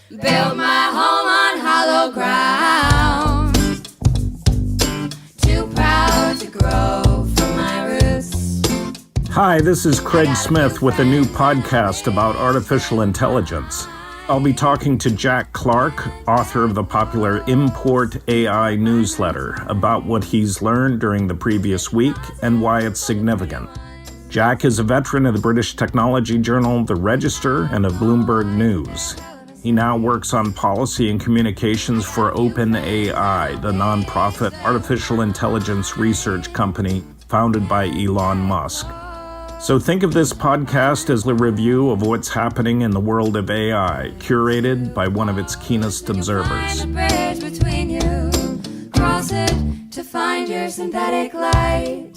Build my home on hollow ground. Too proud to grow from my roots. Hi, this is Craig Smith with a new podcast about artificial intelligence. I'll be talking to Jack Clark, author of the popular Import AI newsletter, about what he's learned during the previous week and why it's significant. Jack is a veteran of the British technology journal The Register and of Bloomberg News. He now works on policy and communications for OpenAI, the nonprofit artificial intelligence research company founded by Elon Musk. So think of this podcast as a review of what's happening in the world of AI, curated by one of its keenest observers. Find a bridge between you. Cross it to find your synthetic light.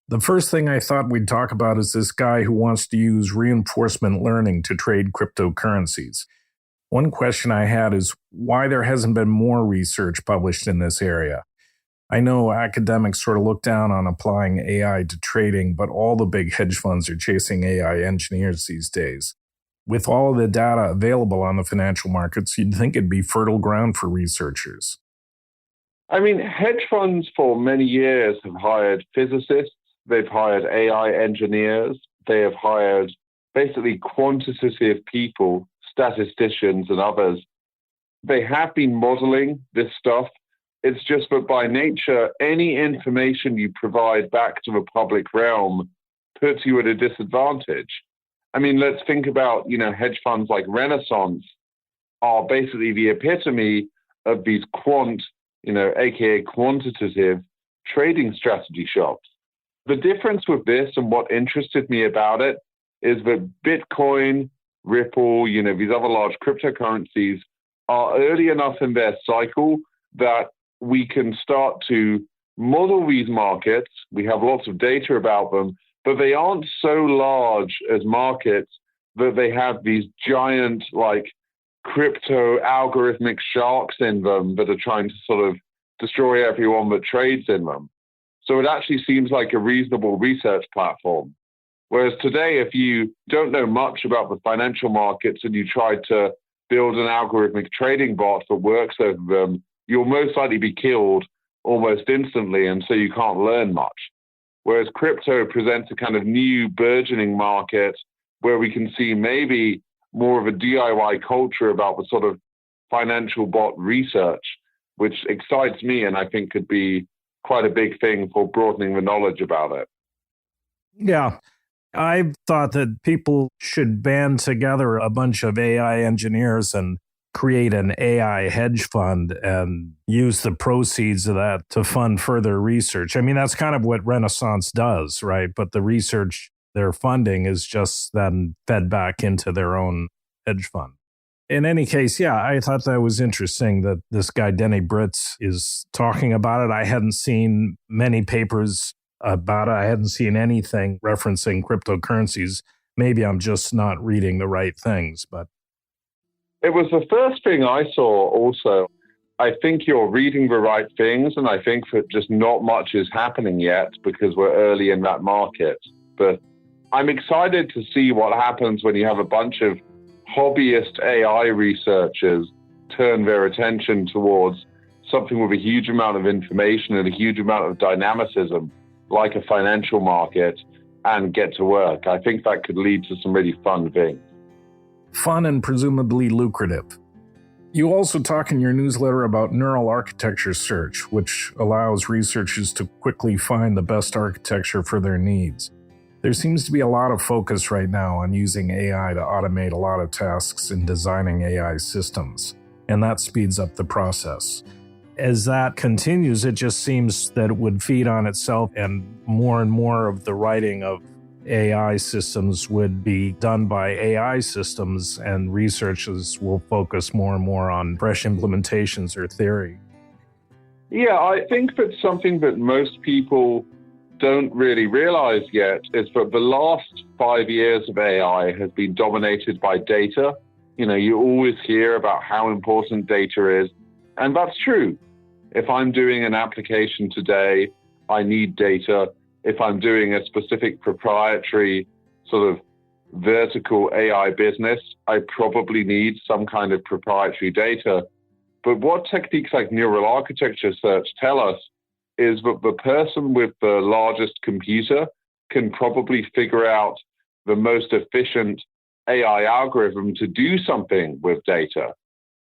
The first thing I thought we'd talk about is this guy who wants to use reinforcement learning to trade cryptocurrencies. One question I had is why there hasn't been more research published in this area. I know academics sort of look down on applying AI to trading, but all the big hedge funds are chasing AI engineers these days. With all of the data available on the financial markets, you'd think it'd be fertile ground for researchers. I mean, hedge funds for many years have hired physicists, they've hired AI engineers, they have hired basically quantitative people, statisticians and others. They have been modeling this stuff. It's just that by nature, any information you provide back to the public realm puts you at a disadvantage. I mean, let's think about, hedge funds like Renaissance are basically the epitome of these aka quantitative trading strategy shops. The difference with this and what interested me about it is that Bitcoin, Ripple, these other large cryptocurrencies are early enough in their cycle that we can start to model these markets. We have lots of data about them, but they aren't so large as markets that they have these giant, crypto algorithmic sharks in them that are trying to sort of destroy everyone that trades in them. So it actually seems like a reasonable research platform. Whereas today, if you don't know much about the financial markets and you try to build an algorithmic trading bot that works over them, you'll most likely be killed almost instantly, and so you can't learn much. Whereas crypto presents a kind of new burgeoning market where we can see maybe more of a DIY culture about the sort of financial bot research, which excites me and I think could be quite a big thing for broadening the knowledge about it. Yeah. I thought that people should band together a bunch of AI engineers and create an AI hedge fund and use the proceeds of that to fund further research. I mean, that's kind of what Renaissance does, right? But the research they're funding is just then fed back into their own hedge fund. In any case, yeah, I thought that was interesting that this guy, Denny Britz, is talking about it. I hadn't seen many papers about it. I hadn't seen anything referencing cryptocurrencies. Maybe I'm just not reading the right things, but it was the first thing I saw also. I think you're reading the right things, and I think that just not much is happening yet because we're early in that market. But I'm excited to see what happens when you have a bunch of hobbyist AI researchers turn their attention towards something with a huge amount of information and a huge amount of dynamicism, like a financial market, and get to work. I think that could lead to some really fun things. Fun and presumably lucrative. You also talk in your newsletter about neural architecture search, which allows researchers to quickly find the best architecture for their needs. There seems to be a lot of focus right now on using AI to automate a lot of tasks in designing AI systems, and that speeds up the process. As that continues, it just seems that it would feed on itself, and more of the writing of AI systems would be done by AI systems, and researchers will focus more and more on fresh implementations or theory. Yeah, I think that's something that most people don't really realize yet is that the last 5 years of AI has been dominated by data. You always hear about how important data is, and that's true. If I'm doing an application today, I need data. If I'm doing a specific proprietary sort of vertical AI business, I probably need some kind of proprietary data. But what techniques like neural architecture search tell us is that the person with the largest computer can probably figure out the most efficient AI algorithm to do something with data.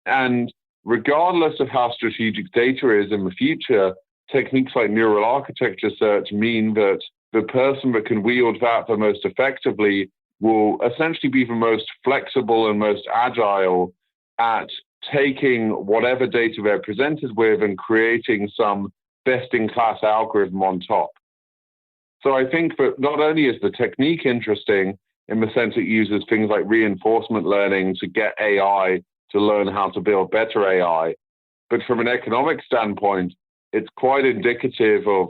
And regardless of how strategic data is in the future, techniques like neural architecture search mean that the person that can wield that the most effectively will essentially be the most flexible and most agile at taking whatever data they're presented with and creating some best-in-class algorithm on top. So I think that not only is the technique interesting in the sense it uses things like reinforcement learning to get AI to learn how to build better AI, but from an economic standpoint, it's quite indicative of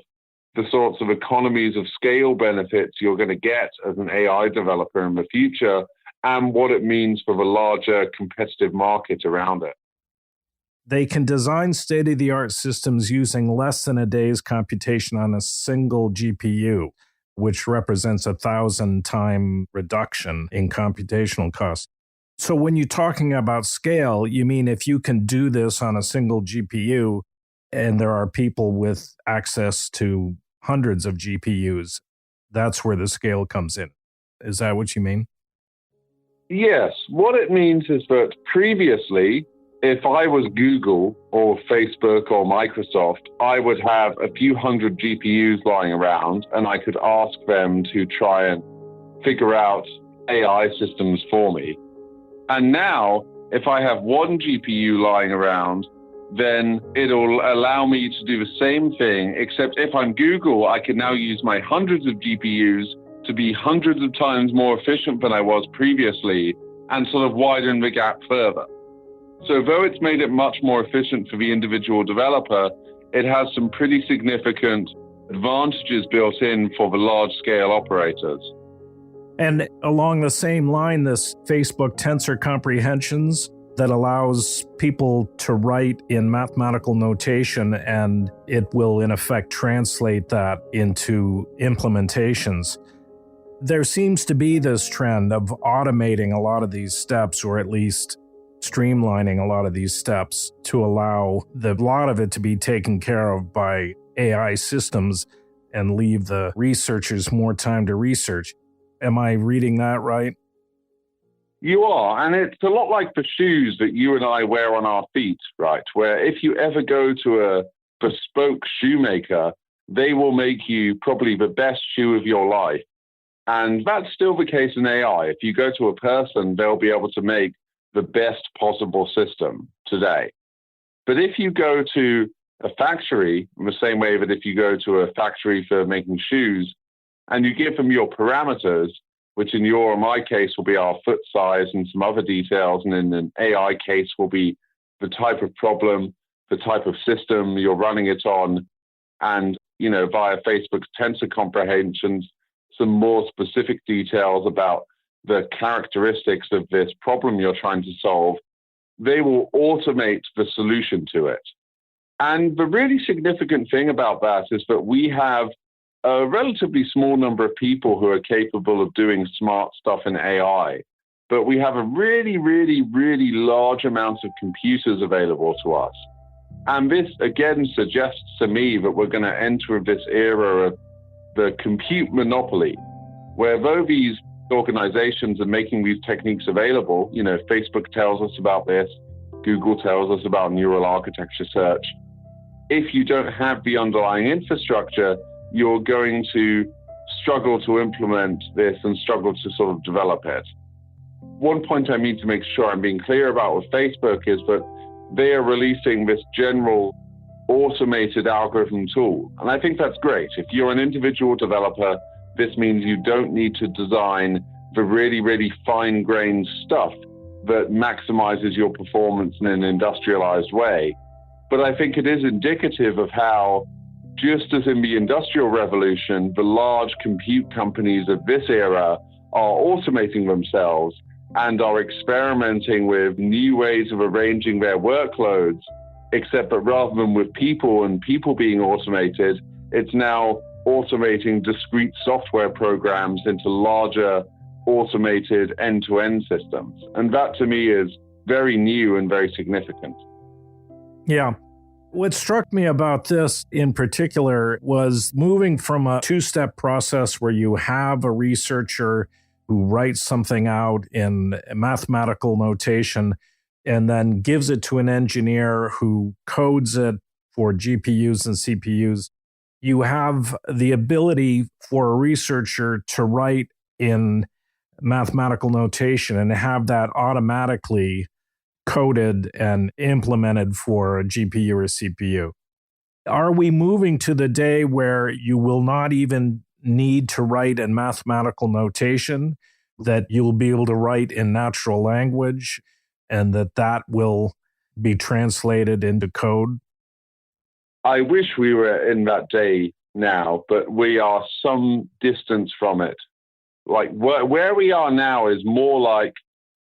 the sorts of economies of scale benefits you're going to get as an AI developer in the future and what it means for the larger competitive market around it. They can design state-of-the-art systems using less than a day's computation on a single GPU, which represents 1,000-time reduction in computational costs. So when you're talking about scale, you mean if you can do this on a single GPU and there are people with access to hundreds of GPUs, that's where the scale comes in. Is that what you mean? Yes. What it means is that previously, if I was Google or Facebook or Microsoft, I would have a few hundred GPUs lying around and I could ask them to try and figure out AI systems for me. And now, if I have one GPU lying around, then it'll allow me to do the same thing, except if I'm Google, I can now use my hundreds of GPUs to be hundreds of times more efficient than I was previously and sort of widen the gap further. So though it's made it much more efficient for the individual developer, it has some pretty significant advantages built in for the large-scale operators. And along the same line, this Facebook tensor comprehensions that allows people to write in mathematical notation and it will in effect translate that into implementations. There seems to be this trend of automating a lot of these steps, or at least streamlining a lot of these steps to allow a lot of it to be taken care of by AI systems and leave the researchers more time to research. Am I reading that right? You are, and it's a lot like the shoes that you and I wear on our feet, right? Where if you ever go to a bespoke shoemaker, they will make you probably the best shoe of your life. And that's still the case in AI. If you go to a person, they'll be able to make the best possible system today. But if you go to a factory, in the same way that if you go to a factory for making shoes, and you give them your parameters, which in your or my case will be our foot size and some other details, and in an AI case will be the type of problem, the type of system you're running it on, and via Facebook's tensor comprehensions, some more specific details about the characteristics of this problem you're trying to solve, they will automate the solution to it. And the really significant thing about that is that we have a relatively small number of people who are capable of doing smart stuff in AI, but we have a really, really, really large amount of computers available to us. And this, again, suggests to me that we're going to enter this era of the compute monopoly, where though these organizations are making these techniques available, Facebook tells us about this, Google tells us about neural architecture search. If you don't have the underlying infrastructure, you're going to struggle to implement this and struggle to sort of develop it. One point I need to make sure I'm being clear about with Facebook is that they are releasing this general automated algorithm tool. And I think that's great. If you're an individual developer, this means you don't need to design the really, really fine-grained stuff that maximizes your performance in an industrialized way. But I think it is indicative of how, just as in the Industrial Revolution, the large compute companies of this era are automating themselves and are experimenting with new ways of arranging their workloads, except that rather than with people and people being automated, it's now automating discrete software programs into larger automated end-to-end systems. And that to me is very new and very significant. Yeah. What struck me about this in particular was moving from a two-step process where you have a researcher who writes something out in mathematical notation and then gives it to an engineer who codes it for GPUs and CPUs. You have the ability for a researcher to write in mathematical notation and have that automatically coded and implemented for a GPU or a CPU. Are we moving to the day where you will not even need to write in mathematical notation, that you'll be able to write in natural language, and that will be translated into code? I wish we were in that day now, but we are some distance from it. Like where we are now is more like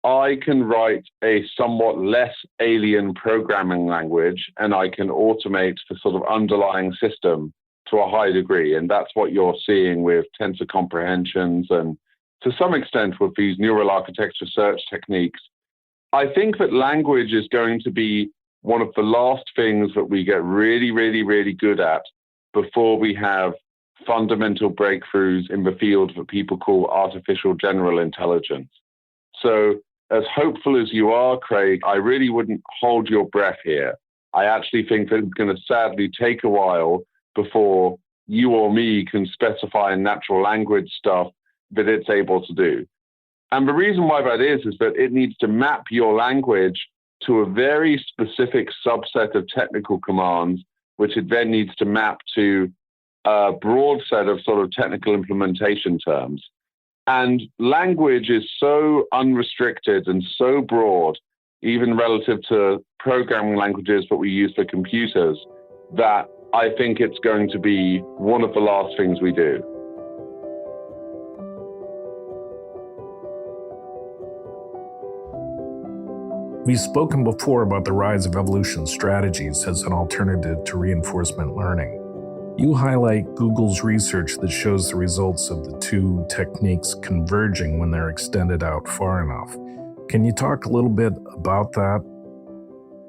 I can write a somewhat less alien programming language and I can automate the sort of underlying system to a high degree. And that's what you're seeing with tensor comprehensions and to some extent with these neural architecture search techniques. I think that language is going to be one of the last things that we get really, really, really good at before we have fundamental breakthroughs in the field that people call artificial general intelligence. So as hopeful as you are, Craig, I really wouldn't hold your breath here. I actually think that it's going to sadly take a while before you or me can specify in natural language stuff that it's able to do. And the reason why that is that it needs to map your language to a very specific subset of technical commands, which it then needs to map to a broad set of sort of technical implementation terms. And language is so unrestricted and so broad, even relative to programming languages that we use for computers, that I think it's going to be one of the last things we do. We've spoken before about the rise of evolution strategies as an alternative to reinforcement learning. You highlight Google's research that shows the results of the two techniques converging when they're extended out far enough. Can you talk a little bit about that?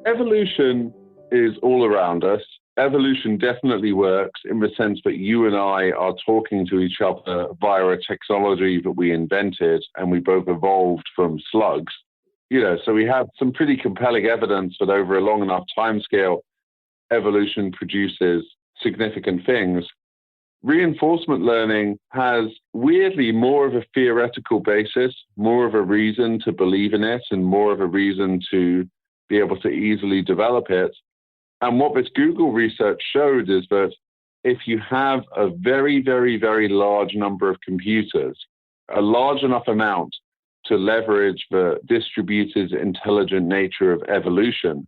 Evolution is all around us. Evolution definitely works in the sense that you and I are talking to each other via a technology that we invented and we both evolved from slugs. So we have some pretty compelling evidence that over a long enough timescale, evolution produces significant things. Reinforcement learning has weirdly more of a theoretical basis, more of a reason to believe in it, and more of a reason to be able to easily develop it. And what this Google research showed is that if you have a very, very, very large number of computers, a large enough amount to leverage the distributed intelligent nature of evolution,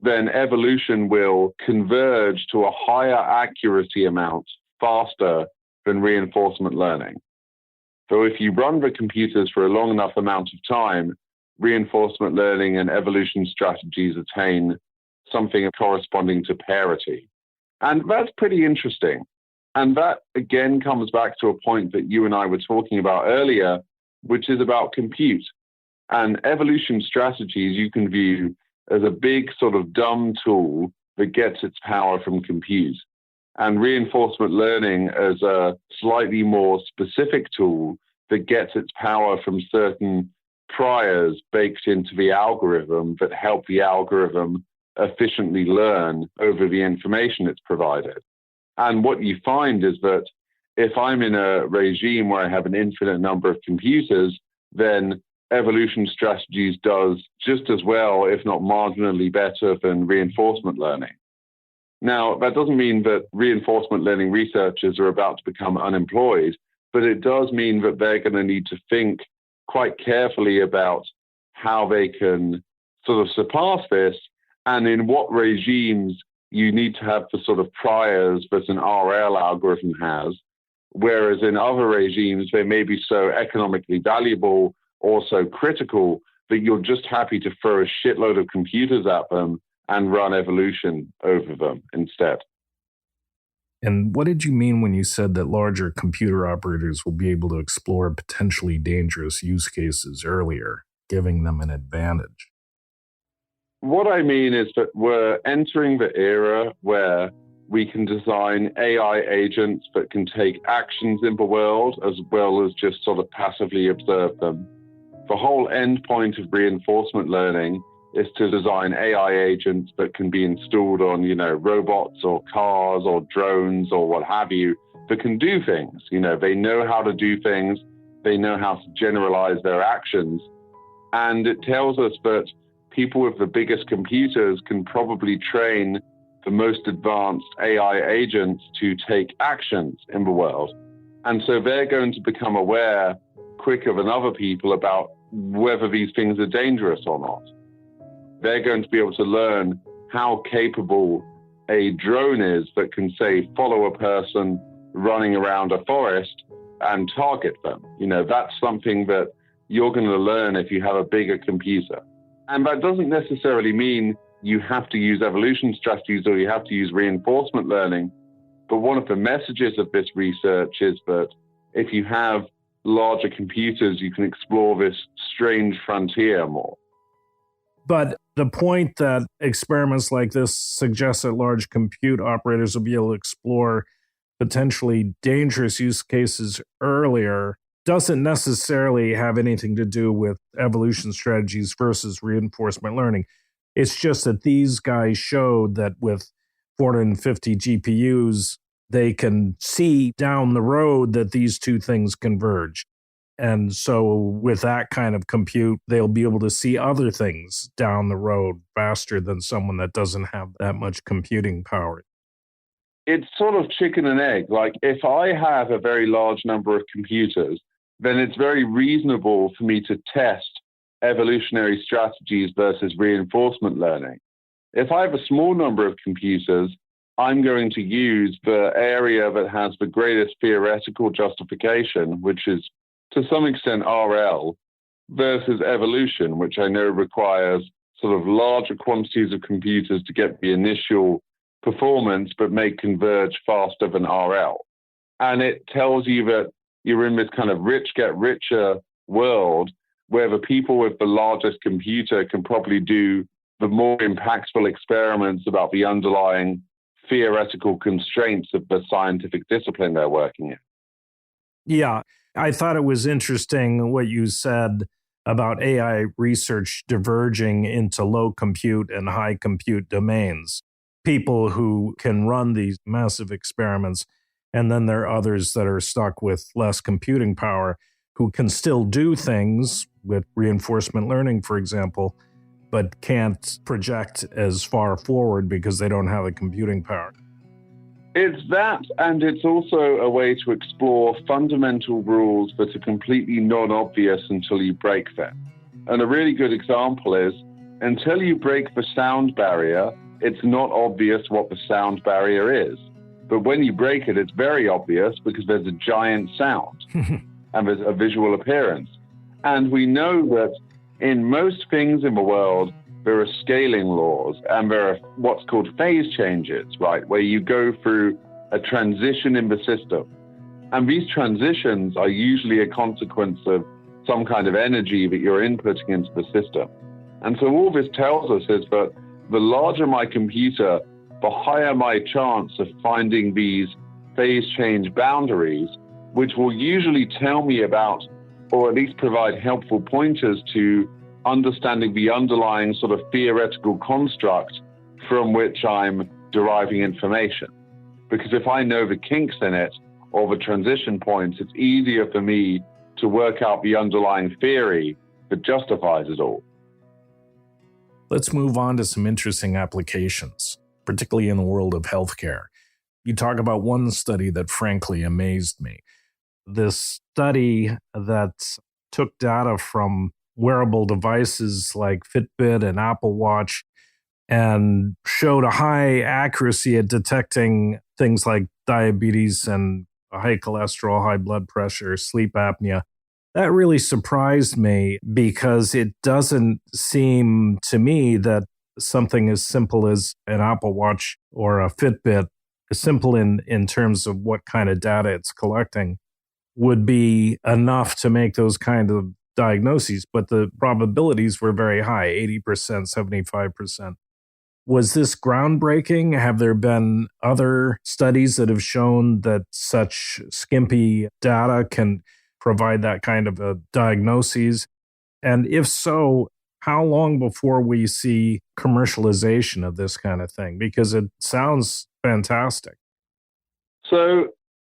then evolution will converge to a higher accuracy amount faster than reinforcement learning. So if you run the computers for a long enough amount of time, reinforcement learning and evolution strategies attain something corresponding to parity. And that's pretty interesting. And that, again, comes back to a point that you and I were talking about earlier, which is about compute. And evolution strategies you can view as a big sort of dumb tool that gets its power from compute. And reinforcement learning as a slightly more specific tool that gets its power from certain priors baked into the algorithm that help the algorithm efficiently learn over the information it's provided. And what you find is that if I'm in a regime where I have an infinite number of computers, then evolution strategies does just as well, if not marginally better than reinforcement learning. Now, that doesn't mean that reinforcement learning researchers are about to become unemployed, but it does mean that they're going to need to think quite carefully about how they can sort of surpass this and in what regimes you need to have the sort of priors that an RL algorithm has, whereas in other regimes, they may be so economically valuable or so critical that you're just happy to throw a shitload of computers at them and run evolution over them instead. And what did you mean when you said that larger computer operators will be able to explore potentially dangerous use cases earlier, giving them an advantage? What I mean is that we're entering the era where we can design AI agents that can take actions in the world as well as just sort of passively observe them. The whole end point of reinforcement learning is to design AI agents that can be installed on, robots or cars or drones or what have you, that can do things. They know how to do things. They know how to generalize their actions. And it tells us that people with the biggest computers can probably train the most advanced AI agents to take actions in the world. And so they're going to become aware quicker than other people about whether these things are dangerous or not. They're going to be able to learn how capable a drone is that can, say, follow a person running around a forest and target them. That's something that you're going to learn if you have a bigger computer. And that doesn't necessarily mean you have to use evolution strategies or you have to use reinforcement learning. But one of the messages of this research is that if you have larger computers, you can explore this strange frontier more. But the point that experiments like this suggest that large compute operators will be able to explore potentially dangerous use cases earlier doesn't necessarily have anything to do with evolution strategies versus reinforcement learning. It's just that these guys showed that with 450 GPUs, they can see down the road that these two things converge. And so with that kind of compute, they'll be able to see other things down the road faster than someone that doesn't have that much computing power. It's sort of chicken and egg. Like if I have a very large number of computers, then it's very reasonable for me to test evolutionary strategies versus reinforcement learning. If I have a small number of computers, I'm going to use the area that has the greatest theoretical justification, which is to some extent RL, versus evolution, which I know requires sort of larger quantities of computers to get the initial performance, but may converge faster than RL. And it tells you that you're in this kind of rich get richer world where the people with the largest computer can probably do the more impactful experiments about the underlying theoretical constraints of the scientific discipline they're working in. Yeah, I thought it was interesting what you said about AI research diverging into low compute and high compute domains. People who can run these massive experiments, and then there are others that are stuck with less computing power who can still do things with reinforcement learning, for example, but can't project as far forward because they don't have the computing power. It's that, and it's also a way to explore fundamental rules that are completely non-obvious until you break them. And a really good example is, until you break the sound barrier, it's not obvious what the sound barrier is. But when you break it, it's very obvious because there's a giant sound and there's a visual appearance. And we know that in most things in the world, there are scaling laws and there are what's called phase changes, right? Where you go through a transition in the system. And these transitions are usually a consequence of some kind of energy that you're inputting into the system. And so all this tells us is that the larger my computer, the higher my chance of finding these phase change boundaries, which will usually tell me about, or at least provide helpful pointers to understanding the underlying sort of theoretical construct from which I'm deriving information. Because if I know the kinks in it or the transition points, it's easier for me to work out the underlying theory that justifies it all. Let's move on to some interesting applications, particularly in the world of healthcare. You talk about one study that frankly amazed me. This study that took data from wearable devices like Fitbit and Apple Watch and showed a high accuracy at detecting things like diabetes and high cholesterol, high blood pressure, sleep apnea. That really surprised me because it doesn't seem to me that something as simple as an Apple Watch or a Fitbit simple in terms of what kind of data it's collecting, would be enough to make those kind of diagnoses, but the probabilities were very high, 80%, 75%. Was this groundbreaking? Have there been other studies that have shown that such skimpy data can provide that kind of a diagnosis? And if so, how long before we see commercialization of this kind of thing? Because it sounds fantastic. So,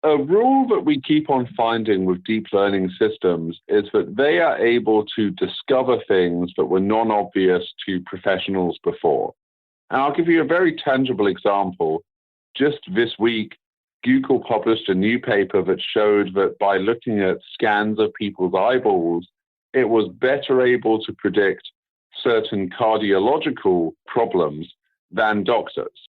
a rule that we keep on finding with deep learning systems is that they are able to discover things that were non-obvious to professionals before. And I'll give you a very tangible example. Just this week, Google published a new paper that showed that by looking at scans of people's eyeballs, it was better able to predict certain cardiological problems than doctors.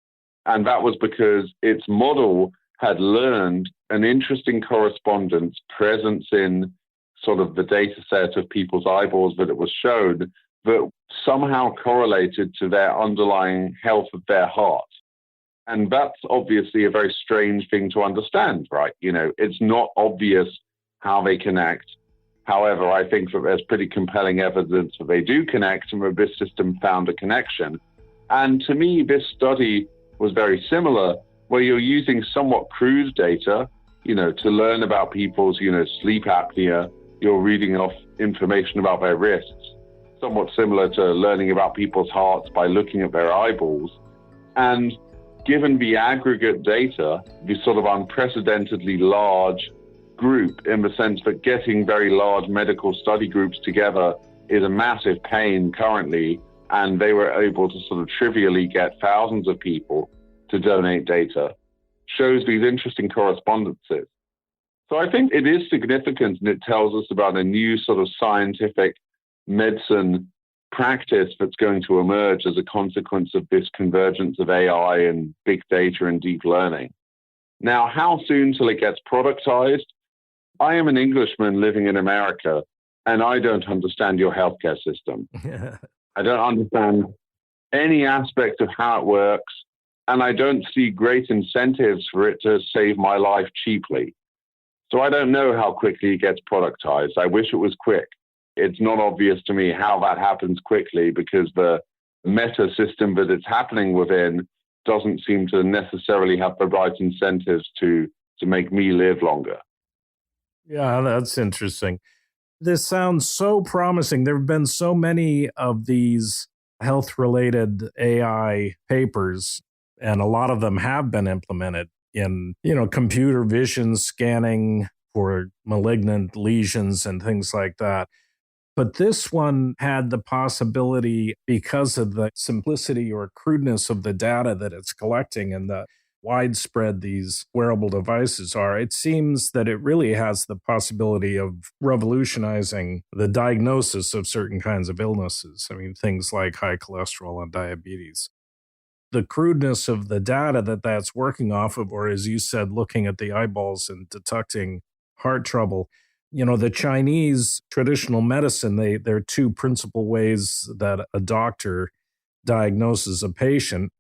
And that was because its model had learned an interesting correspondence presence in sort of the data set of people's eyeballs that it was showed that somehow correlated to their underlying health of their heart. And that's obviously a very strange thing to understand, right? You know, it's not obvious how they connect. However, I think that there's pretty compelling evidence that they do connect and that this system found a connection. And to me, this study was very similar, where you're using somewhat crude data, you know, to learn about people's, you know, sleep apnea. You're reading off information about their wrists, somewhat similar to learning about people's hearts by looking at their eyeballs. And given the aggregate data, the sort of unprecedentedly large group, in the sense that getting very large medical study groups together is a massive pain currently, and they were able to sort of trivially get thousands of people to donate data, shows these interesting correspondences. So I think it is significant, and it tells us about a new sort of scientific medicine practice that's going to emerge as a consequence of this convergence of AI and big data and deep learning. Now, how soon till it gets productized? I am an Englishman living in America, and I don't understand your healthcare system. I don't understand any aspect of how it works, and I don't see great incentives for it to save my life cheaply. So I don't know how quickly it gets productized. I wish it was quick. It's not obvious to me how that happens quickly, because the meta system that it's happening within doesn't seem to necessarily have the right incentives to make me live longer. Yeah, that's interesting. This sounds so promising. There have been so many of these health-related AI papers, and a lot of them have been implemented in, you know, computer vision scanning for malignant lesions and things like that. But this one had the possibility, because of the simplicity or crudeness of the data that it's collecting and the widespread these wearable devices are, it seems that it really has the possibility of revolutionizing the diagnosis of certain kinds of illnesses. I mean, things like high cholesterol and diabetes. The crudeness of the data that that's working off of, or as you said, looking at the eyeballs and detecting heart trouble. You know, the Chinese traditional medicine, there are two principal ways that a doctor diagnoses a patient.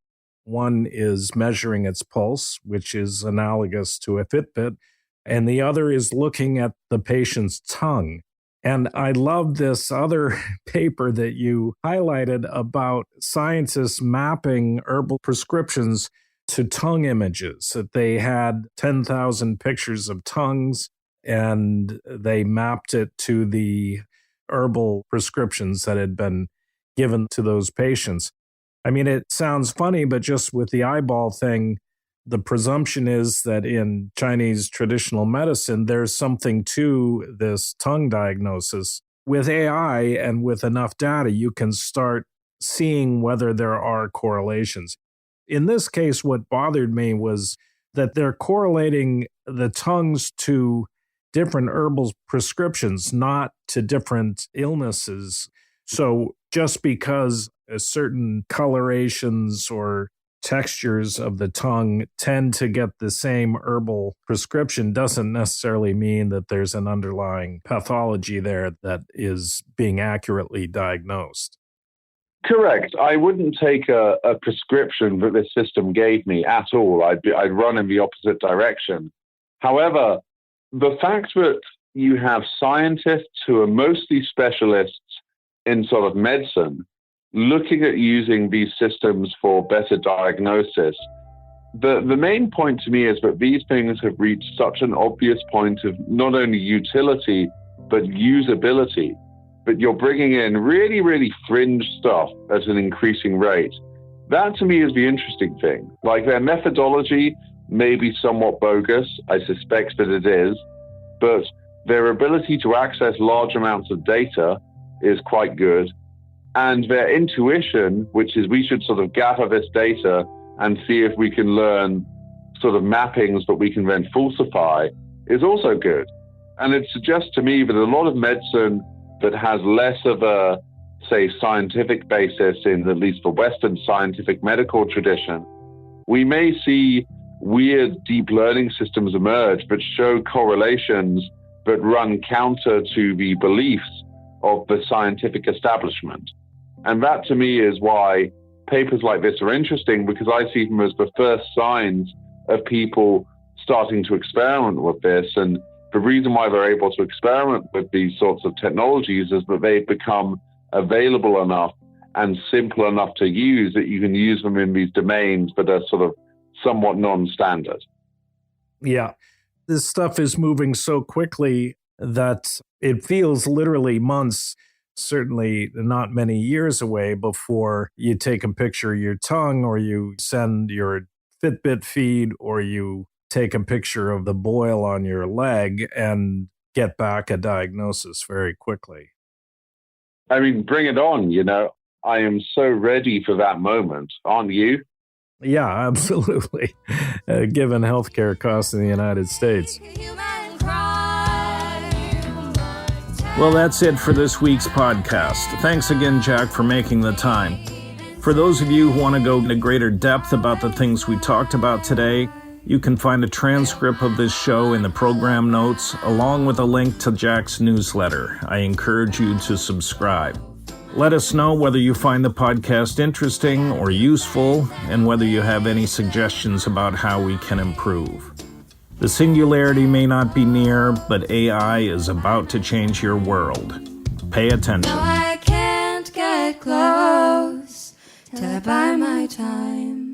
One is measuring its pulse, which is analogous to a Fitbit, and the other is looking at the patient's tongue. And I love this other paper that you highlighted about scientists mapping herbal prescriptions to tongue images, that they had 10,000 pictures of tongues, and they mapped it to the herbal prescriptions that had been given to those patients. I mean, it sounds funny, but just with the eyeball thing, the presumption is that in Chinese traditional medicine, there's something to this tongue diagnosis. With AI and with enough data, you can start seeing whether there are correlations. In this case, what bothered me was that they're correlating the tongues to different herbal prescriptions, not to different illnesses. So just because certain colorations or textures of the tongue tend to get the same herbal prescription doesn't necessarily mean that there's an underlying pathology there that is being accurately diagnosed. Correct. I wouldn't take a prescription that this system gave me at all. I'd run in the opposite direction. However, the fact that you have scientists who are mostly specialists in sort of medicine looking at using these systems for better diagnosis, the main point to me is that these things have reached such an obvious point of not only utility, but usability. But you're bringing in really, really fringe stuff at an increasing rate. That to me is the interesting thing. Like their methodology may be somewhat bogus. I suspect that it is, but their ability to access large amounts of data is quite good. And their intuition, which is we should sort of gather this data and see if we can learn sort of mappings that we can then falsify, is also good. And it suggests to me that a lot of medicine that has less of a, say, scientific basis in at least the Western scientific medical tradition, we may see weird deep learning systems emerge that show correlations that run counter to the beliefs of the scientific establishment. And that to me is why papers like this are interesting, because I see them as the first signs of people starting to experiment with this. And the reason why they're able to experiment with these sorts of technologies is that they've become available enough and simple enough to use that you can use them in these domains that are sort of somewhat non-standard. Yeah. This stuff is moving so quickly that it feels literally months, certainly not many years away before you take a picture of your tongue or you send your Fitbit feed or you take a picture of the boil on your leg and get back a diagnosis very quickly. I mean, bring it on, you know. I am so ready for that moment, aren't you? Yeah, absolutely. Given healthcare costs in the United States. Well, that's it for this week's podcast. Thanks again, Jack, for making the time. For those of you who want to go into greater depth about the things we talked about today, you can find a transcript of this show in the program notes, along with a link to Jack's newsletter. I encourage you to subscribe. Let us know whether you find the podcast interesting or useful, and whether you have any suggestions about how we can improve. The singularity may not be near, but AI is about to change your world. Pay attention. No, I can't get close till I buy my time.